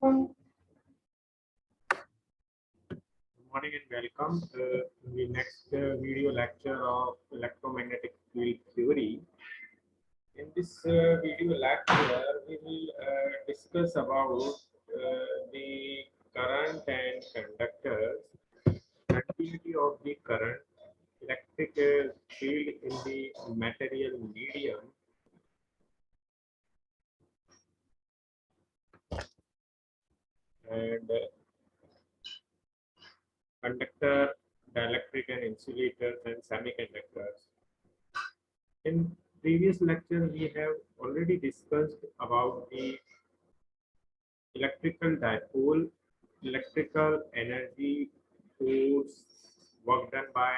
Morning and welcome to the next video lecture of electromagnetic field theory. In this video lecture, we will discuss about the current and conductors, continuity of the current, electric field in the material medium, and conductor, dielectric and insulators and semiconductors. In previous lecture, we have already discussed about the electrical dipole, electrical energy, force, work done by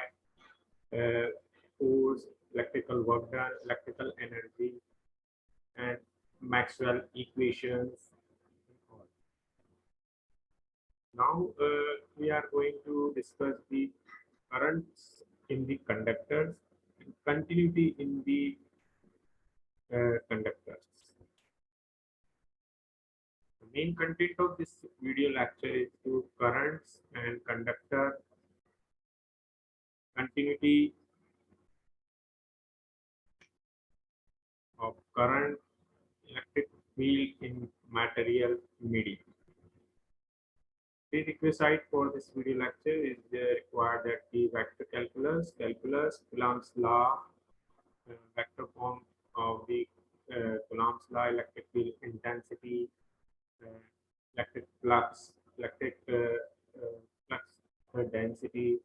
force, electrical work done, electrical energy, and Maxwell equations. Now we are going to discuss the currents in the conductors and continuity in the conductors. The main content of this video lecture is to currents and conductor continuity of current, electric field in material medium. Prerequisite for this video lecture is required that the vector calculus, Coulomb's law, vector form of the Coulomb's law, electric field intensity, electric flux, electric flux density,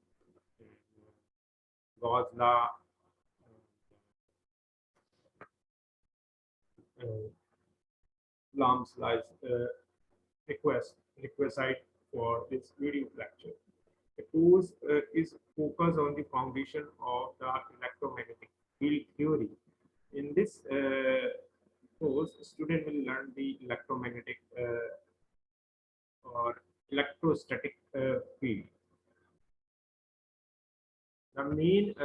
Gauss law, Coulomb's law requisite for this video lecture. The course is focused on the foundation of the electromagnetic field theory. In this course, student will learn the electromagnetic or electrostatic field. The main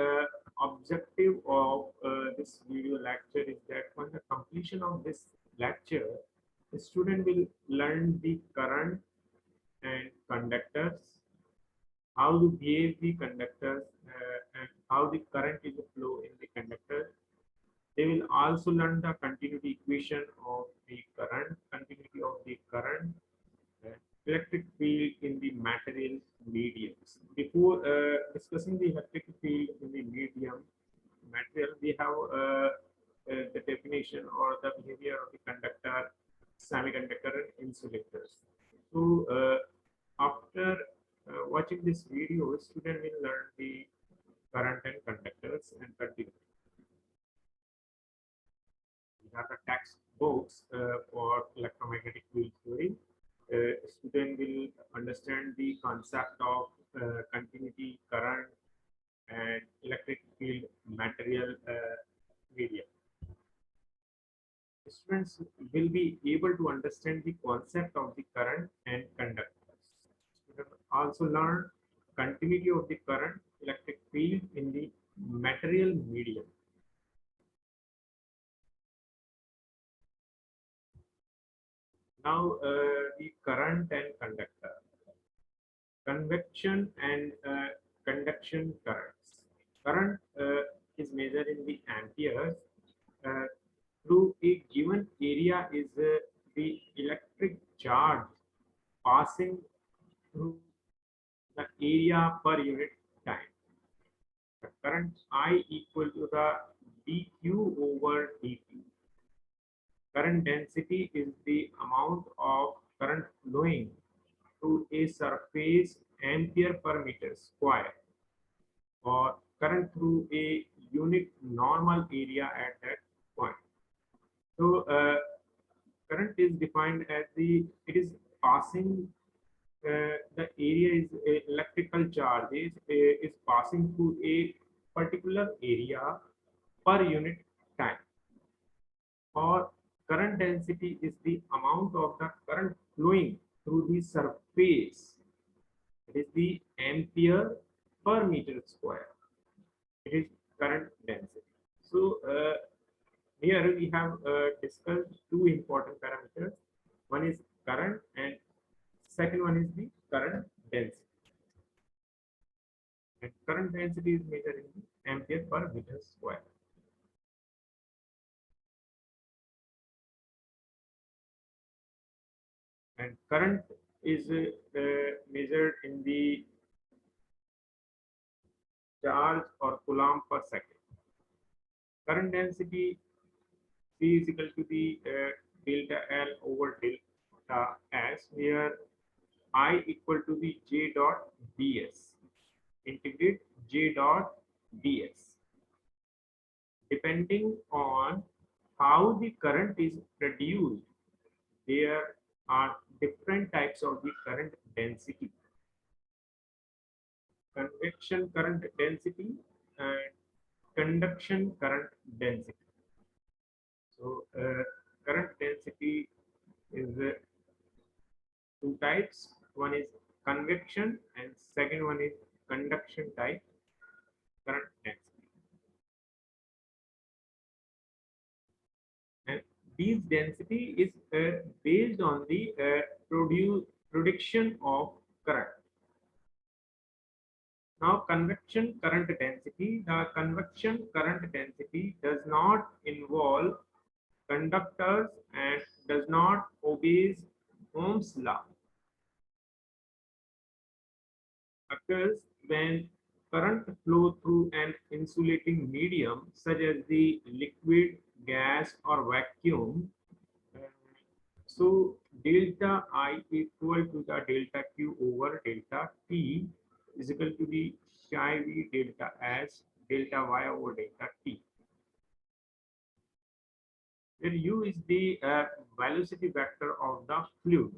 objective of this video lecture is that on the completion of this lecture, the student will learn the current and conductors, how to behave the conductors, and how the current is flow in the conductor. They will also learn the continuity equation of the current, continuity of the current, electric field in the material mediums. Before discussing the electric field in the medium material, we have the definition or the behavior of the conductor, semiconductor, and insulators. So after watching this video, student will learn the current and conductors and continuity. We have the textbooks for electromagnetic field theory. Student will understand the concept of continuity, current, and electric field material medium. Students will be able to understand the concept of the current and conductors. Students also learn continuity of the current, electric field in the material medium. Now the current and conductor, convection and conduction currents. Current is measured in the amperes. Through a given area is the electric charge passing through the area per unit time. The current I equal to the dq over dt. Current density is the amount of current flowing through a surface ampere per meter square, or current through a unit normal area at that point. So current is defined as it is passing, the area is electrical charge is passing through a particular area per unit time, or current density is the amount of the current flowing through the surface. It is the ampere per meter square. It is current density. So here we have discussed two important parameters. One is current and second one is the current density. And current density is measured in the ampere per meter square. And current is measured in the charge or coulomb per second. Current density C is equal to the delta L over delta S, where I equal to the J dot ds. Integrate J dot ds. Depending on how the current is produced, there are different types of the current density. Convection current density and conduction current density. So current density is two types. One is convection and second one is conduction type current density. And this density is based on the production of current. Now, convection current density. The convection current density does not involve conductors and does not obey Ohm's law. Occurs when current flow through an insulating medium such as the liquid, gas, or vacuum. So delta I equal to the delta Q over delta T is equal to the psi V delta S delta Y over delta T. Where U is the velocity vector of the fluid.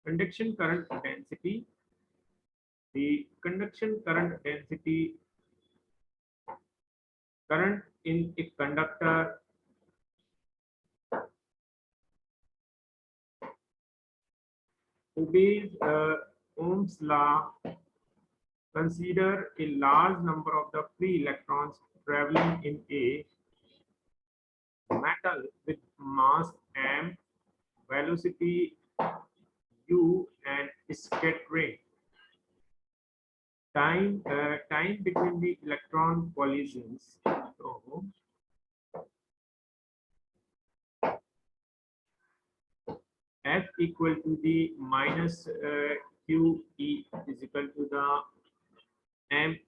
Conduction current density. The conduction current density, current in a conductor obeys Ohm's law. Consider a large number of the free electrons traveling in a metal with mass m, velocity u, and scattering. Time between the electron collisions. So, F equal to the minus Q E is equal to the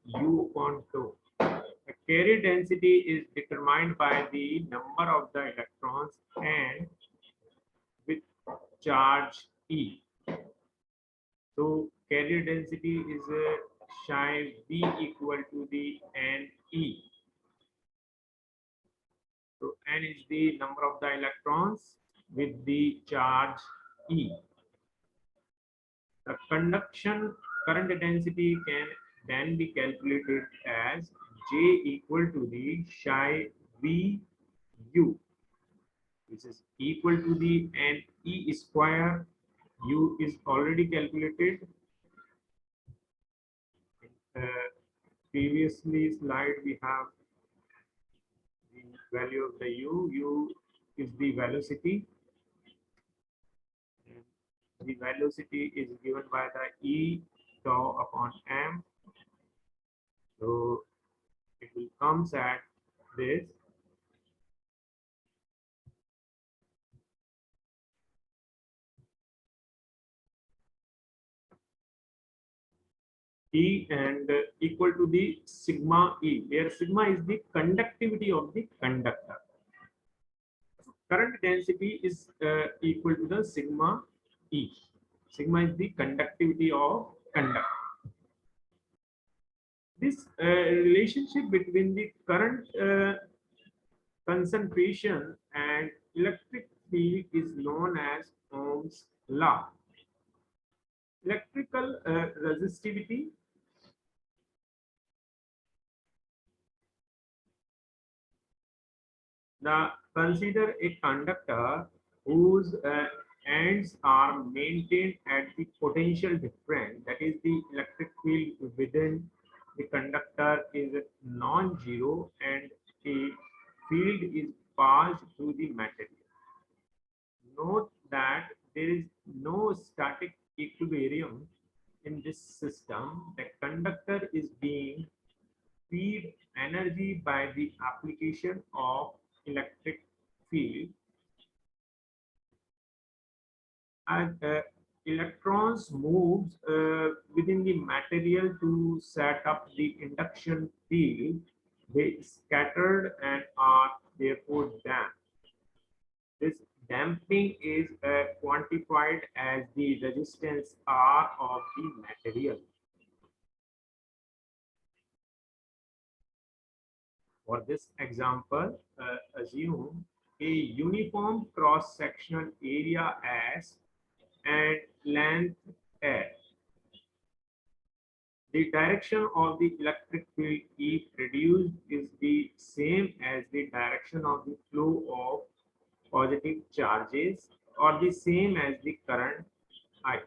mu upon 2. The carrier density is determined by the number of the electrons and with charge E. So carrier density is psi V equal to the Ne. So N is the number of the electrons with the charge E. The conduction current density can then be calculated as J equal to the psi V U, which is equal to the Ne square. U is already calculated. Previously slide we have the value of the U. U is the velocity. The velocity is given by the E tau upon m. So it will comes at this. E and equal to the sigma E, where sigma is the conductivity of the conductor. Current density is equal to the sigma E. Sigma is the conductivity of conductor. This relationship between the current concentration and electric field is known as Ohm's law. Electrical resistivity. Consider a conductor whose ends are maintained at the potential difference, that is the electric field within the conductor is non-zero and a field is passed through the material. Note that there is no static equilibrium in this system. The conductor is being fed energy by the application of electric field, and electrons moves within the material to set up the induction field. They scattered and are therefore damped. This damping is quantified as the resistance R of the material. For this example, assume a uniform cross-sectional area S and length L. The direction of the electric field E produced is the same as the direction of the flow of positive charges, or the same as the current I.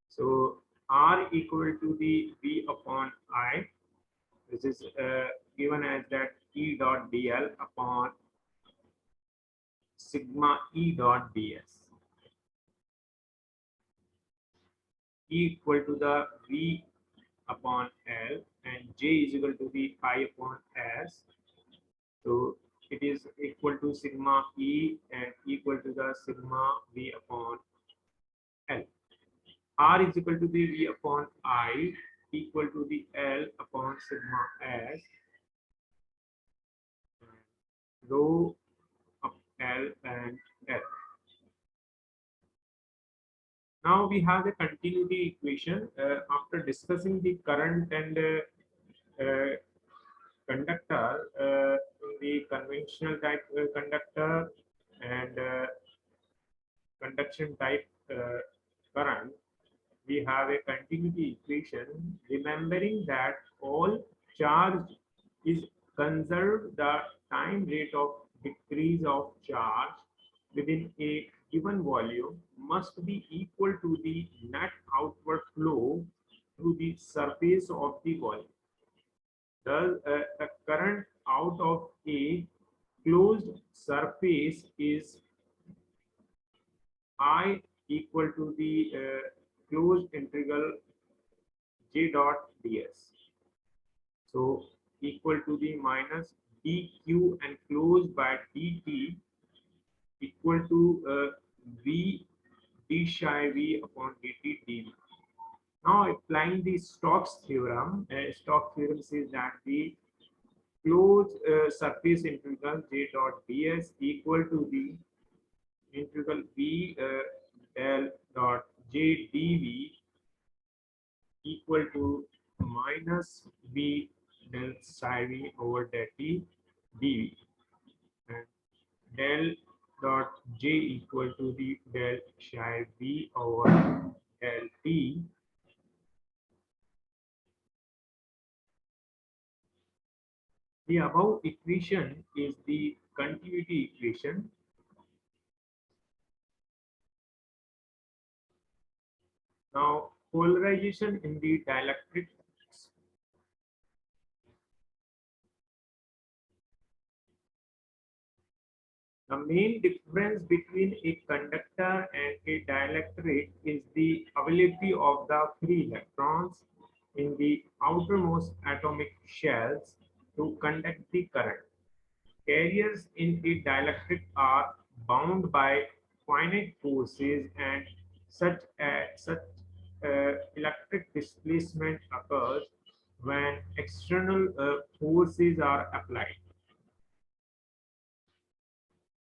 So R equal to the V upon I, which is given as that E dot dl upon sigma E dot ds. E equal to the V upon L, and J is equal to the I upon S. So it is equal to sigma E and equal to the sigma V upon L. R is equal to the V upon I equal to the L upon sigma S, rho of L and L. Now we have the continuity equation. After discussing the current and conductor, the conventional type conductor and conduction type current, we have a continuity equation, remembering that all charge is conserved. The time rate of decrease of charge within a given volume must be equal to the net outward flow through the surface of the volume. Thus, the current out of a closed surface is I equal to the closed integral J dot ds. So equal to the minus dq enclosed by dt equal to v d psi v upon dt dv. Now applying the Stokes theorem, Stokes theorem says that the closed surface integral J dot ds equal to the integral v del dot j dv equal to minus v del psi v over del t dv, and del dot j equal to the del psi v over del t. The above equation is the continuity equation. Now, polarization in the dielectrics. The main difference between a conductor and a dielectric is the availability of the free electrons in the outermost atomic shells to conduct the current. Carriers in a dielectric are bound by finite forces, and such electric displacement occurs when external forces are applied.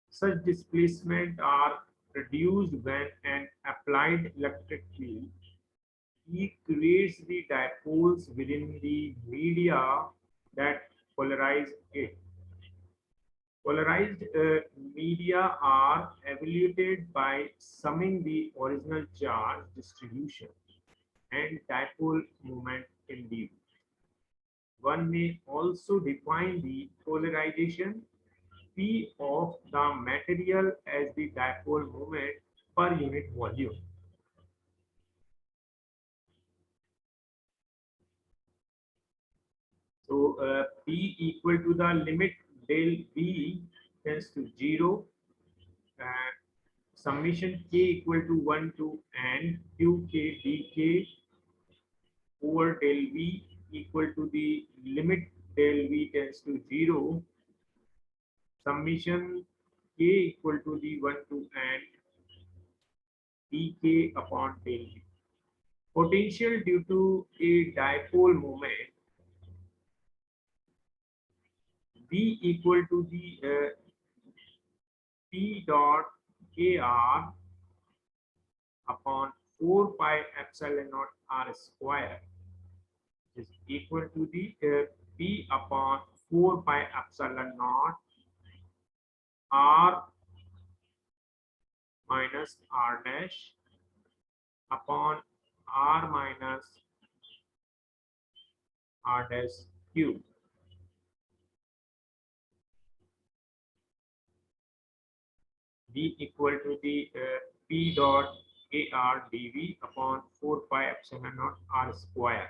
Such displacement are reduced when an applied electric field E creates the dipoles within the media that polarize it. Polarized media are evaluated by summing the original charge distribution and dipole moment induced. One may also define the polarization P of the material as the dipole moment per unit volume. So P equal to the limit del V tends to 0 and summation k equal to 1 to n qk dk over del v equal to the limit del v tends to 0 summation k equal to the 1 to n dk upon del v. Potential due to a dipole moment v equal to the p dot kr upon 4 pi epsilon naught r square is equal to the p upon 4 pi epsilon naught r minus r dash upon r minus r dash cube. D equal to the p dot ar dv upon 4 pi epsilon naught r square.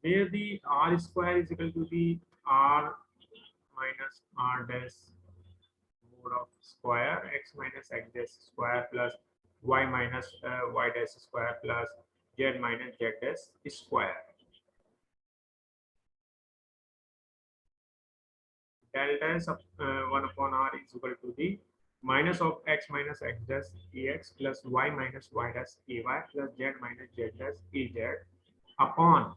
Where the r square is equal to the r minus r dash mode of square x minus x dash square plus y minus y dash square plus z minus z dash square. Delta is 1 upon r is equal to the minus of x minus x dash ax plus y minus y dash ay plus z minus z dash az upon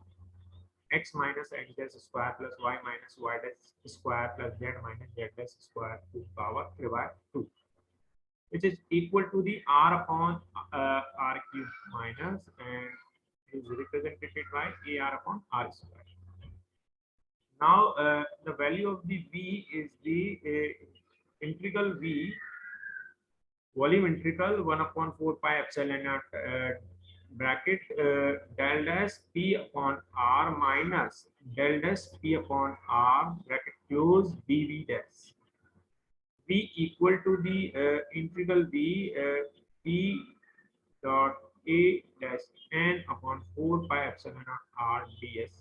x minus x dash square plus y minus y dash square plus z minus z dash square to the power 3 by 2, which is equal to the r upon r cube minus and is represented by ar upon r square. Now the value of the v is the integral v volume integral 1 upon 4 pi epsilon naught bracket del dash p upon r minus del dash p upon r bracket close dv dash v equal to the integral v p dot a dash n upon 4 pi epsilon naught r ds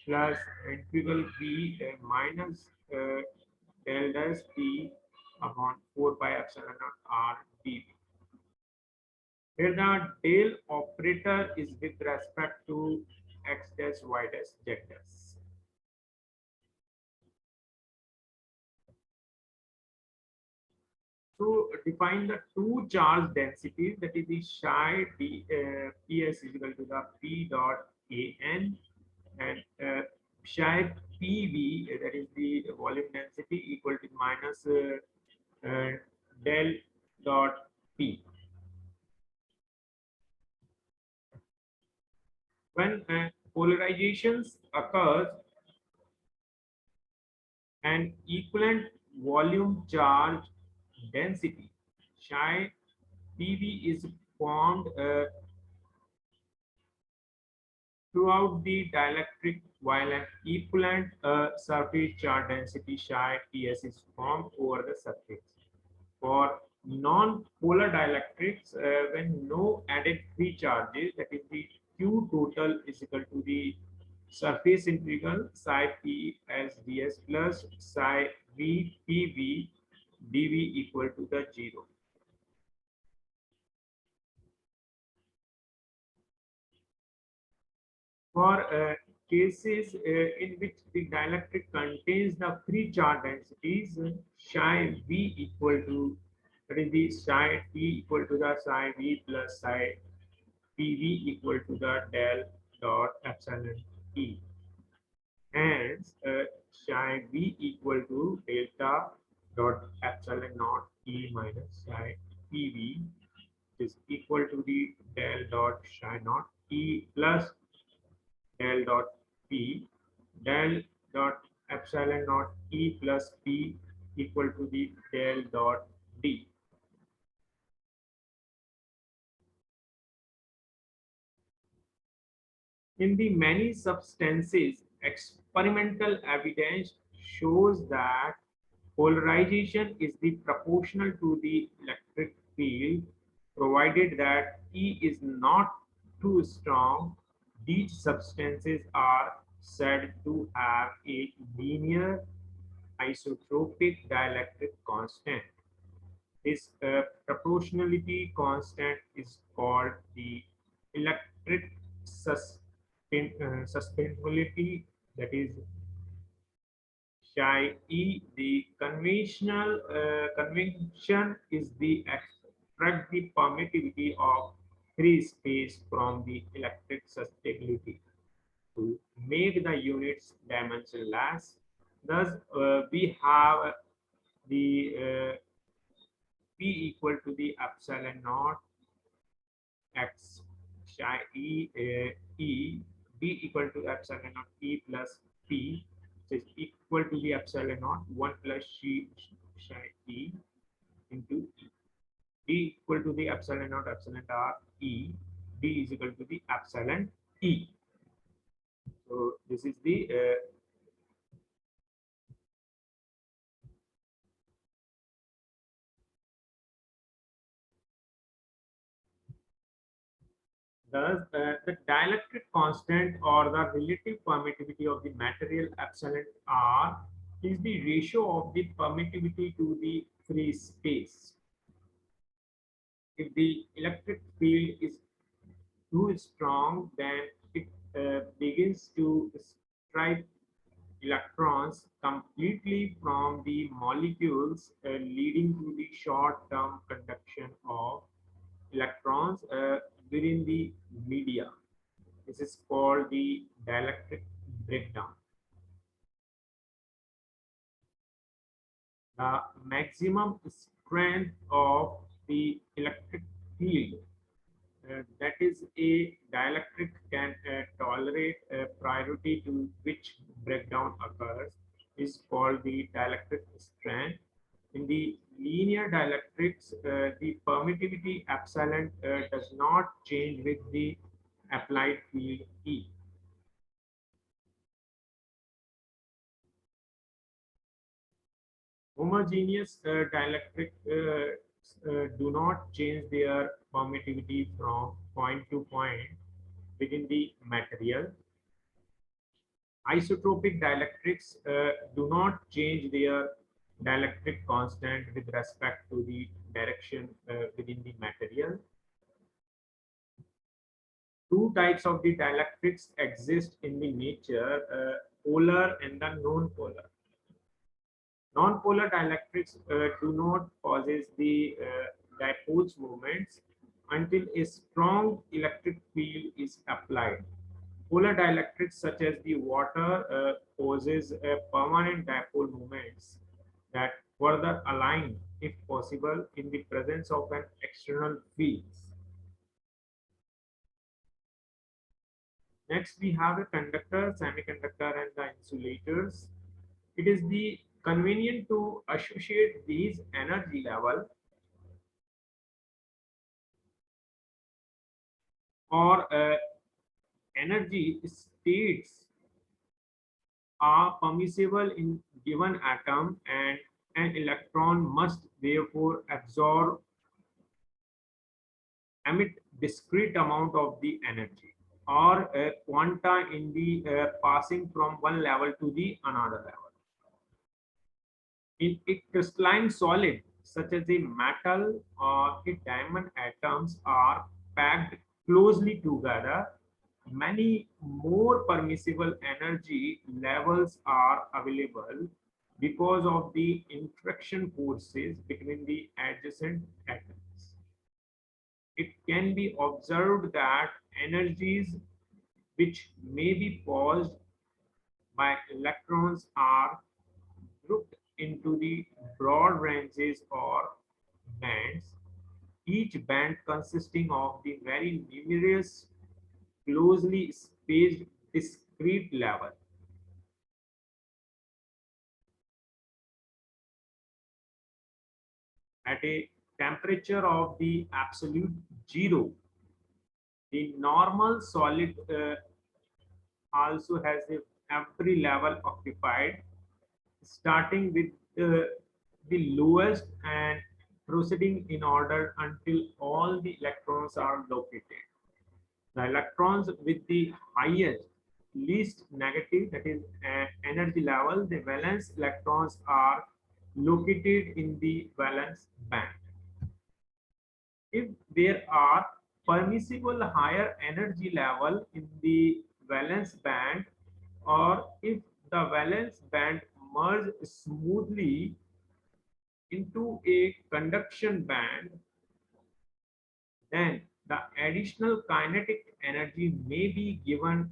plus integral v minus del dash p upon 4 pi epsilon naught r dv. Here the del operator is with respect to x dash y dash z dash. So define the two charge densities, that is the psi d ps is equal to the p dot an and psi pv, that is the volume density, equal to minus del dot p. When polarizations occurs, an equivalent volume charge density psi pv is formed throughout the dielectric, while an equivalent surface charge density psi ts is formed over the surface. For non-polar dielectrics, when no added free charges, that is the q total is equal to the surface integral psi p as ds plus psi v pv dv equal to the 0. For cases in which the dielectric contains the free charge densities, psi v equal to, that is the psi t equal to the psi v plus psi pv equal to the del dot epsilon e. Hence, psi v equal to delta dot epsilon naught e minus psi pv is equal to the del dot psi naught e plus del dot p del dot epsilon naught e plus p equal to the del dot d. In the many substances, experimental evidence shows that polarization is the proportional to the electric field, provided that E is not too strong. These substances are said to have a linear isotropic dielectric constant. This proportionality constant is called the electric sustainability, that is Chi E. The convention is the extract the permittivity of free space from the electric susceptibility to make the units dimensionless. Thus, we have the P equal to the epsilon naught x psi e b equal to epsilon naught e plus p, which is equal to the epsilon naught 1 plus c psi e into e. D equal to the epsilon naught epsilon r e. D is equal to the epsilon e. So this is the thus the dielectric constant or the relative permittivity of the material epsilon r is the ratio of the permittivity to the free space. If the electric field is too strong, then it begins to strip electrons completely from the molecules, leading to the short-term conduction of electrons within the media. This is called the dielectric breakdown. The maximum strength of the electric field, that is a dielectric can tolerate priority to which breakdown occurs, is called the dielectric strength. In the linear dielectrics, the permittivity epsilon does not change with the applied field E. Homogeneous dielectric do not change their permittivity from point to point within the material. Isotropic dielectrics do not change their dielectric constant with respect to the direction within the material. Two types of the dielectrics exist in the nature, polar and the non-polar. Non-polar dielectrics do not possess the dipole's moments until a strong electric field is applied. Polar dielectrics such as the water possess permanent dipole moments that further align, if possible, in the presence of an external field. Next, we have a conductor, semiconductor, and the insulators. It is the convenient to associate these energy level or energy states are permissible in given atom, and an electron must therefore absorb emit discrete amount of the energy or quanta in the passing from one level to the another level. In a crystalline solid such as a metal or a diamond, atoms are packed closely together. Many more permissible energy levels are available because of the interaction forces between the adjacent atoms. It can be observed that energies which may be caused by electrons are grouped into the broad ranges or bands, each band consisting of the very numerous closely spaced discrete level. At a temperature of the absolute zero, the normal solid also has every level occupied, starting with the lowest and proceeding in order until all the electrons are located. The electrons with the highest least negative, that is energy level, the valence electrons are located in the valence band. If there are permissible higher energy level in the valence band, or if the valence band merge smoothly into a conduction band, then the additional kinetic energy may be given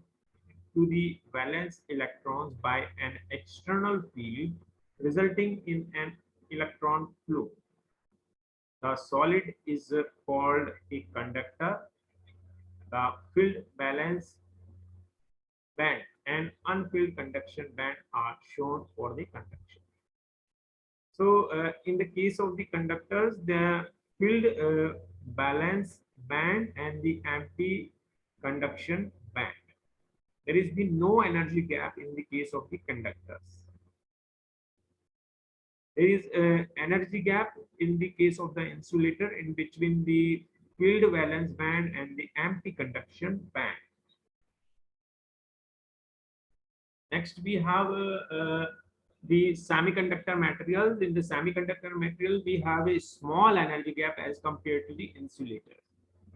to the valence electrons by an external field, resulting in an electron flow. The solid is called a conductor. The filled valence band and unfilled conduction band are shown for the conduction. So, in the case of the conductors, the filled valence band and the empty conduction band. There is the no energy gap in the case of the conductors. There is an energy gap in the case of the insulator in between the filled valence band and the empty conduction band. Next, we have the semiconductor materials. In the semiconductor material, we have a small energy gap as compared to the insulator.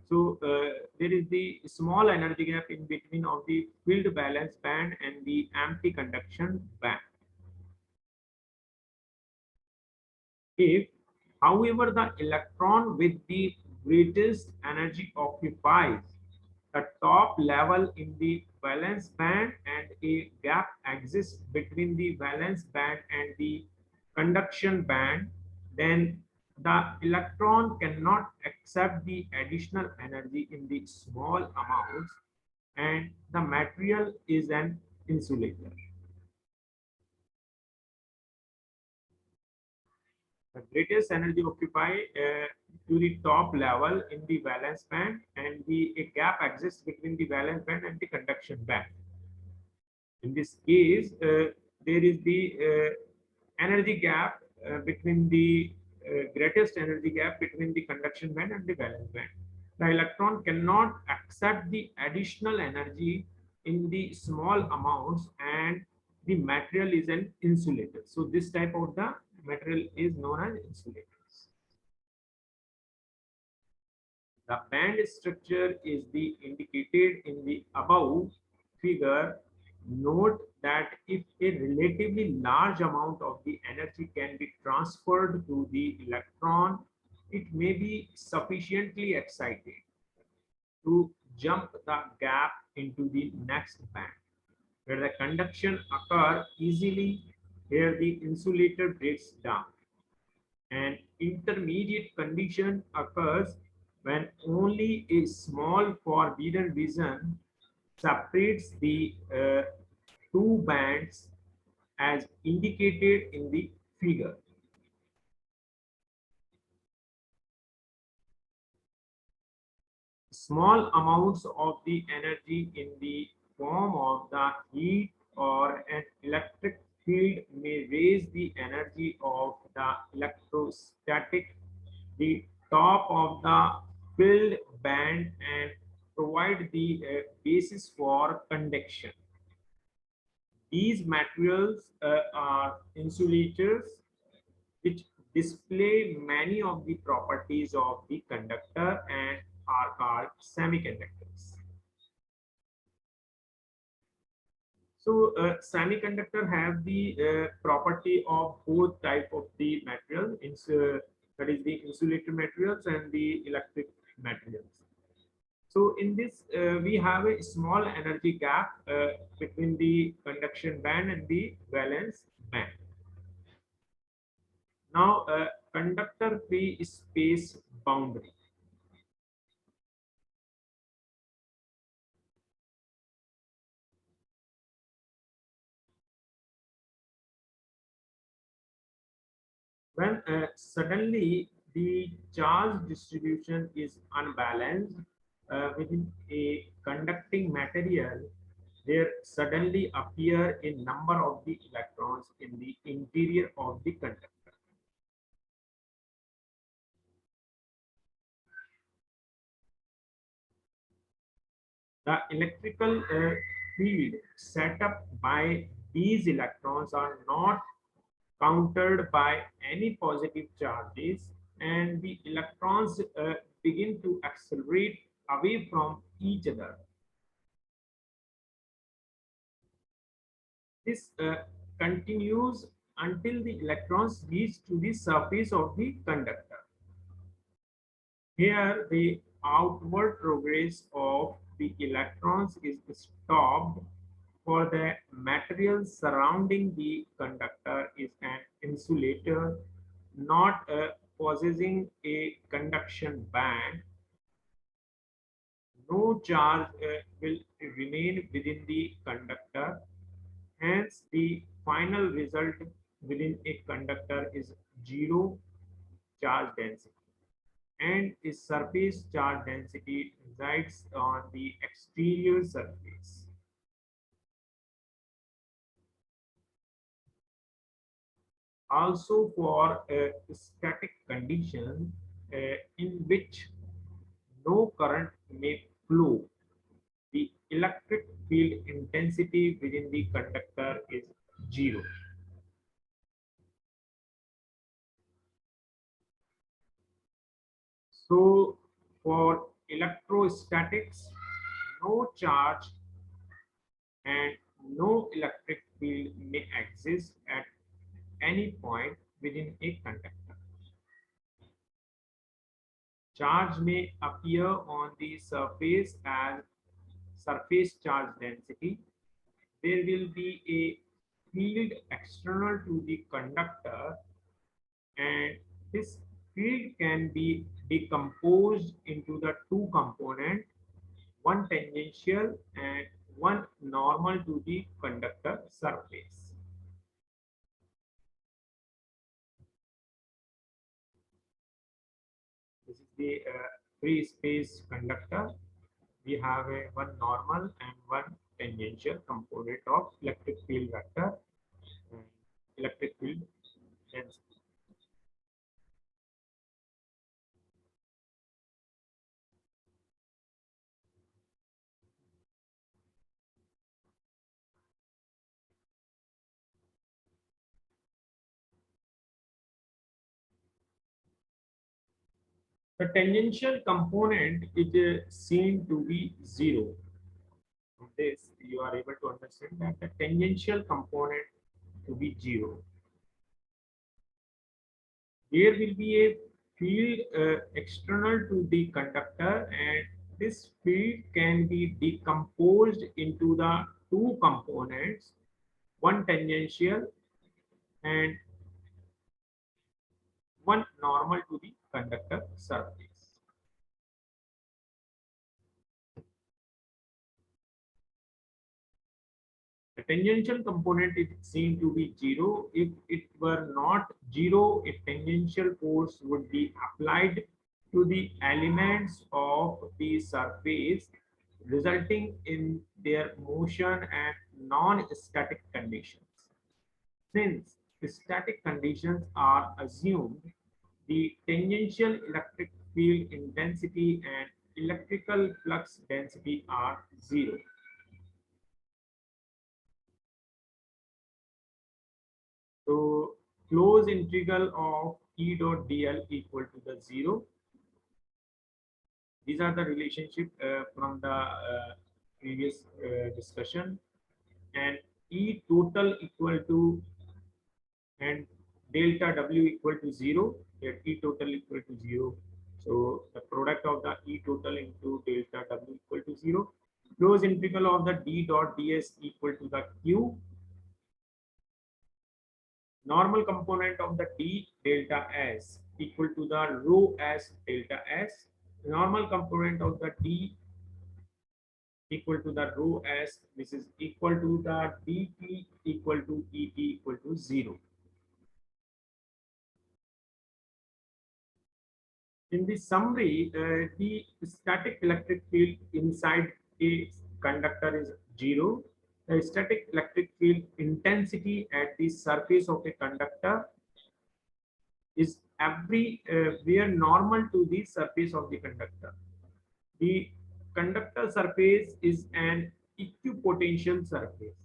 So there is the small energy gap in between of the filled valence band and the empty conduction band. If, however, the electron with the greatest energy occupies the top level in the valence band and a gap exists between the valence band and the conduction band, then the electron cannot accept the additional energy in the small amounts, and the material is an insulator. The greatest energy occupied to the top level in the valence band, and a gap exists between the valence band and the conduction band. In this case, there is the energy gap between the greatest energy gap between the conduction band and the valence band. The electron cannot accept the additional energy in the small amounts, and the material is an insulator. So this type of the material is known as insulators. The band structure is the indicated in the above figure. Note that if a relatively large amount of the energy can be transferred to the electron, it may be sufficiently excited to jump the gap into the next band, where the conduction occurs easily. Here the insulator breaks down. An intermediate condition occurs when only a small forbidden region separates the two bands as indicated in the figure. Small amounts of the energy in the form of the heat or an electric field may raise the energy of the electrostatic, the top of the filled band, and provide the basis for conduction. These materials are insulators, which display many of the properties of the conductor and are called semiconductors. So semiconductor have the property of both type of the material, that is the insulator materials and the electric materials. So in this, we have a small energy gap between the conduction band and the valence band. Now, conductor free space boundary. When suddenly the charge distribution is unbalanced within a conducting material, there suddenly appear a number of the electrons in the interior of the conductor. The electrical field set up by these electrons are not countered by any positive charges, and the electrons begin to accelerate away from each other. This continues until the electrons reach to the surface of the conductor. Here, the outward progress of the electrons is stopped, for the material surrounding the conductor is an insulator, not possessing a conduction band. No charge will remain within the conductor. Hence, the final result within a conductor is zero charge density, and its surface charge density resides on the exterior surface. Also, for a static condition in which no current may flow, the electric field intensity within the conductor is zero. So, for electrostatics, no charge and no electric field may exist at any point within a conductor. Charge may appear on the surface as surface charge density. There will be a field external to the conductor, and this field can be decomposed into the two components, one tangential and one normal to the conductor surface. This is the free space conductor. We have a one normal and one tangential component of electric field vector and electric field density. The tangential component is seen to be zero. From this, you are able to understand that the tangential component to be zero. There will be a field external to the conductor, and this field can be decomposed into the two components, one tangential and one normal to the conductor surface. The tangential component is seen to be zero. If it were not zero, a tangential force would be applied to the elements of the surface, resulting in their motion and non-static conditions. Since static conditions are assumed, the tangential electric field intensity and electrical flux density are zero. So close integral of E dot dl equal to the zero. These are the relationship from the previous discussion, and E total equal to and delta W equal to zero. Let E total equal to zero. So the product of the E total into delta W equal to zero. Close integral of the D dot ds equal to the Q. Normal component of the D delta S equal to the rho S delta S. Normal component of the D equal to the rho S. This is equal to the dt equal to Et equal to 0. In the summary, the static electric field inside a conductor is 0. The static electric field intensity at the surface of a conductor is everywhere normal to the surface of the conductor. The conductor surface is an equipotential surface.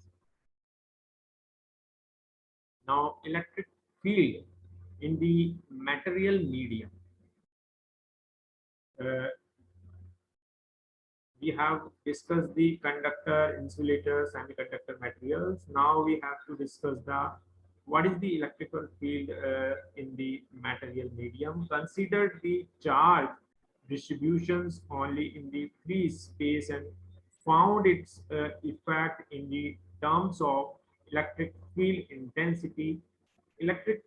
Now, electric field in the material medium. Uh, we have discussed the conductor, insulator, semiconductor materials. Now we have to discuss the what is the electrical field in the material medium. Consider the charge distributions only in the free space and found its effect in the terms of electric field intensity, electric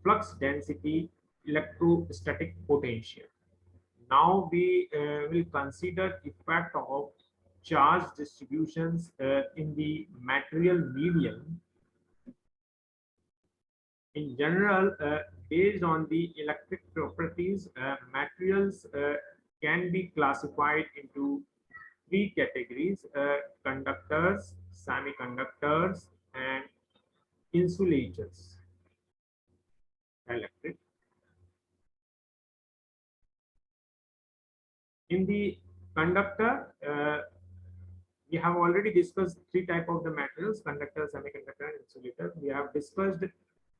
flux density, electrostatic potential. Now we will consider effect of charge distributions in the material medium. In general, based on the electric properties, materials can be classified into three categories: conductors, semiconductors, and insulators. Electric. In the conductor, we have already discussed three type of the materials: conductor, semiconductor, and insulator. We have discussed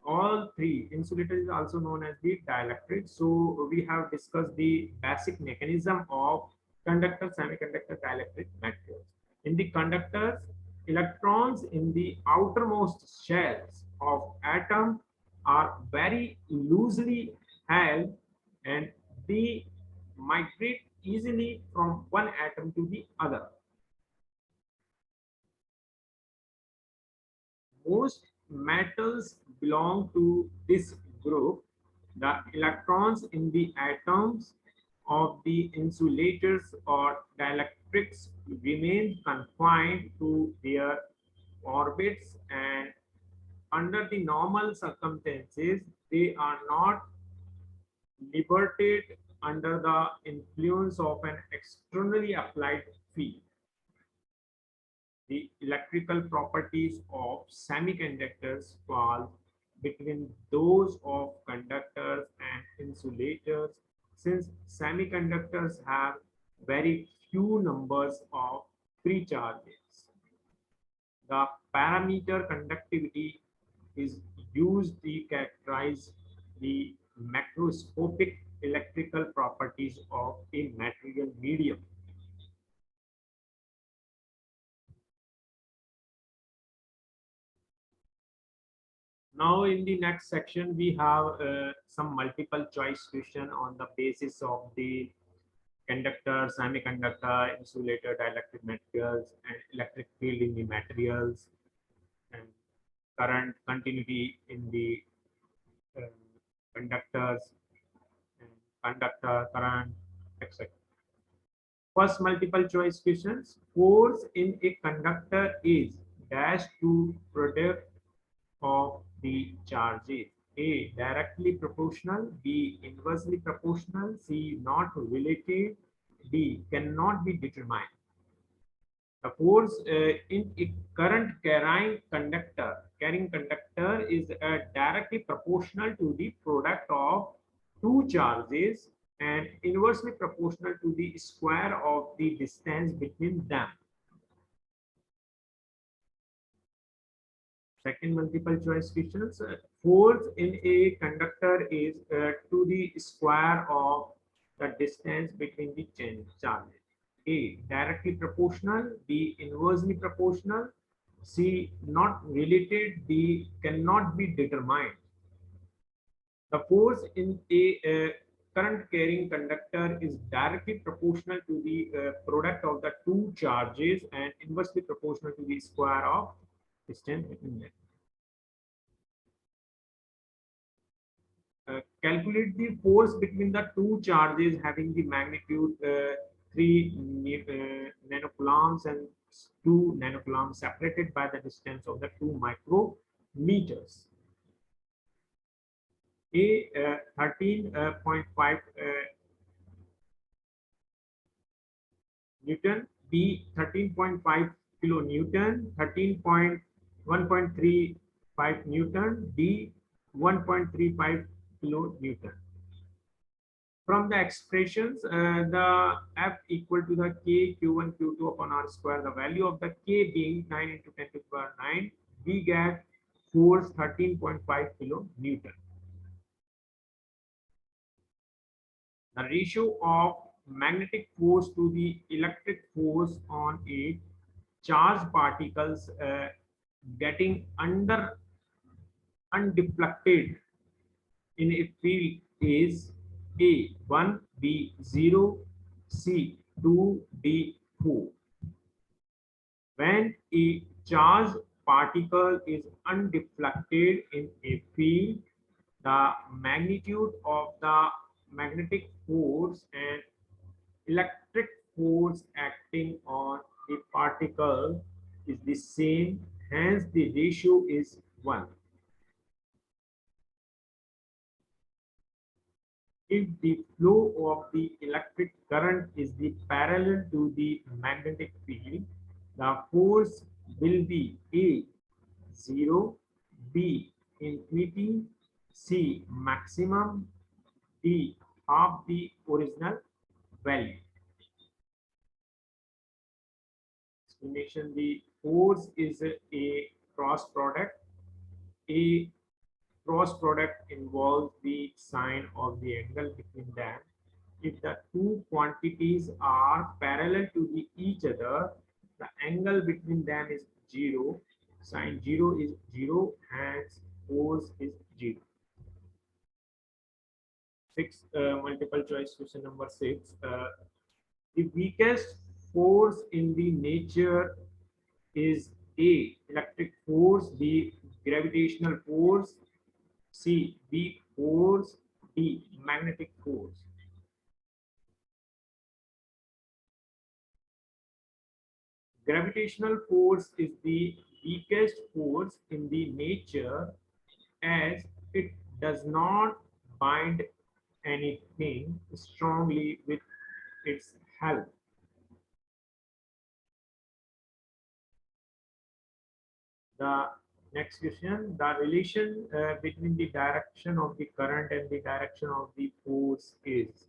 all three. Insulator is also known as the dielectric. So we have discussed the basic mechanism of conductor, semiconductor, dielectric materials. In the conductors, electrons in the outermost shells of atom are very loosely held and they migrate easily from one atom to the other. Most metals belong to this group. The electrons in the atoms of the insulators or dielectrics remain confined to their orbits, and under the normal circumstances, they are not liberated under the influence of an externally applied field. The electrical properties of semiconductors fall between those of conductors and insulators, since semiconductors have very few numbers of free charges. The parameter conductivity is used to characterize the macroscopic electrical properties of a material medium. Now, in the next section, we have some multiple choice question on the basis of the conductor, semiconductor, insulator, dielectric materials, and electric field in the materials, and current continuity in the uh, conductors, and conductor, current, etc. First multiple choice questions. Force in a conductor is dash to product of the charges: A directly proportional, B inversely proportional, C not related, D cannot be determined. The force in a current carrying conductor is directly proportional to the product of two charges and inversely proportional to the square of the distance between them. Second multiple choice questions. Force in a conductor is to the square of the distance between the charges. A directly proportional, B inversely proportional, C not related, D cannot be determined. The force in a current carrying conductor is directly proportional to the product of the two charges and inversely proportional to the square of distance between them. Calculate the force between the two charges having the magnitude 3 nanocoulombs and 2 nanocoulombs separated by the distance of the 2 micrometers. A 13.5 Newton, B 13.5 kilonewton, 1.35 Newton, D 1.35 kilonewton. From the expressions, the F equal to the K Q1 Q2 upon R square, the value of the K being 9 into 10 to the power 9, we get force 13.5 kilo Newton. The ratio of magnetic force to the electric force on a charged particles getting undeflected in a field is A 1, B 0, C 2, D 4. When a charged particle is undeflected in a field, the magnitude of the magnetic force and electric force acting on the particle is the same, hence the ratio is 1. If the flow of the electric current is the parallel to the magnetic field, the force will be A 0, B infinity, C maximum, D half the original value. Explanation: the force is a cross product. A cross product involves the sign of the angle between them. If the two quantities are parallel to each other, the angle between them is 0. Sine 0 is 0, hence force is 0. Multiple choice question number 6. The weakest force in the nature is A, electric force, B, gravitational force, C, weak force, D, magnetic force. Gravitational force is the weakest force in the nature as it does not bind anything strongly with its help. The next question, the relation between the direction of the current and the direction of the force is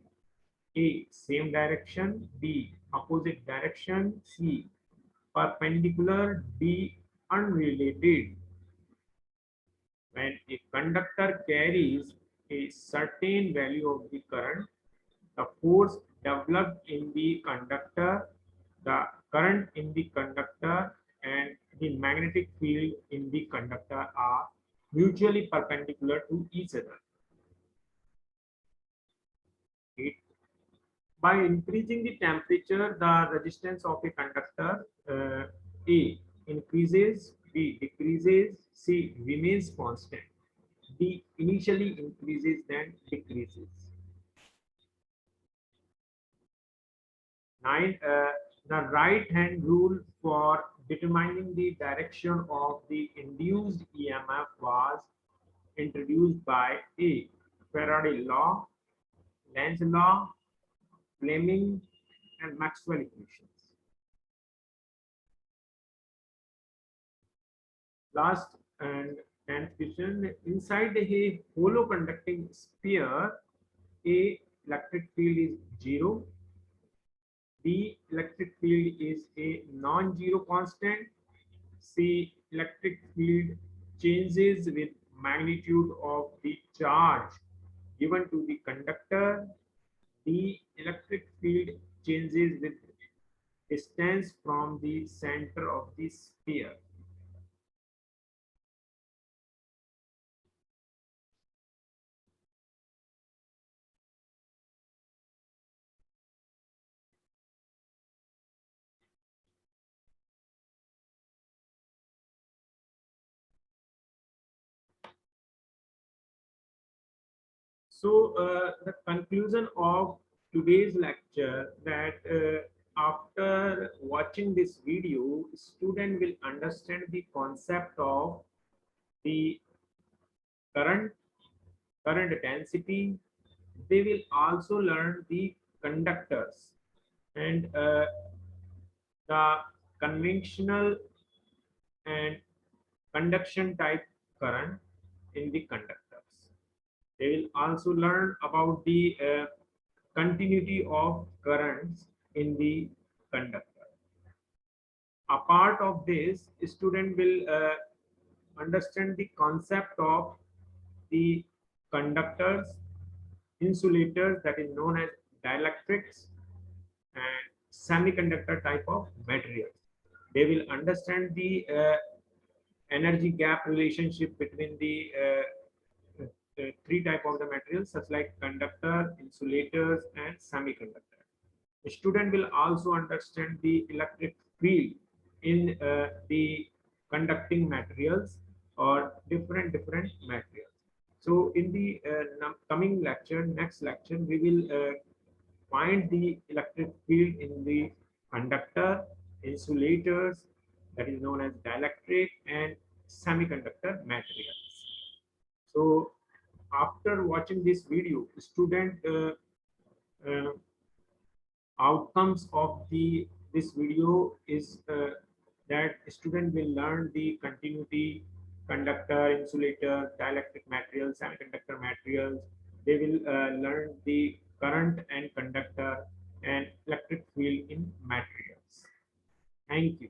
A, same direction, B, opposite direction, C, perpendicular, D, unrelated. When a conductor carries a certain value of the current, the force developed in the conductor, the current in the conductor, and the magnetic field in the conductor are mutually perpendicular to each other. By increasing the temperature, the resistance of a conductor A increases, B decreases, C remains constant, D initially increases then decreases. 9. The right hand rule for determining the direction of the induced EMF was introduced by A. Faraday law, Lenz law, Fleming, and Maxwell equations. Last and 10th question. Inside a hollow conducting sphere, A electric field is 0. B electric field is a non-zero constant. C electric field changes with magnitude of the charge given to the conductor. D electric field changes with distance from the center of the sphere. So the conclusion of today's lecture that after watching this video, student will understand the concept of the current, current density. They will also learn the conductors and the conventional and conduction type current in the conductors. They will also learn about the continuity of currents in the conductor. A part of this, student will understand the concept of the conductors, insulators, that is known as dielectrics, and semiconductor type of materials. They will understand the energy gap relationship between the three type of the materials, such like conductor, insulators, and semiconductor. The student will also understand the electric field in the conducting materials or different materials. So in the coming lecture, next lecture, we will find the electric field in the conductor, insulators, that is known as dielectric, and semiconductor materials. So after watching this video, student uh, outcomes of the this video is that student will learn the continuity, conductor, insulator, dielectric materials, semiconductor materials. They will learn the current and conductor and electric field in materials. Thank you.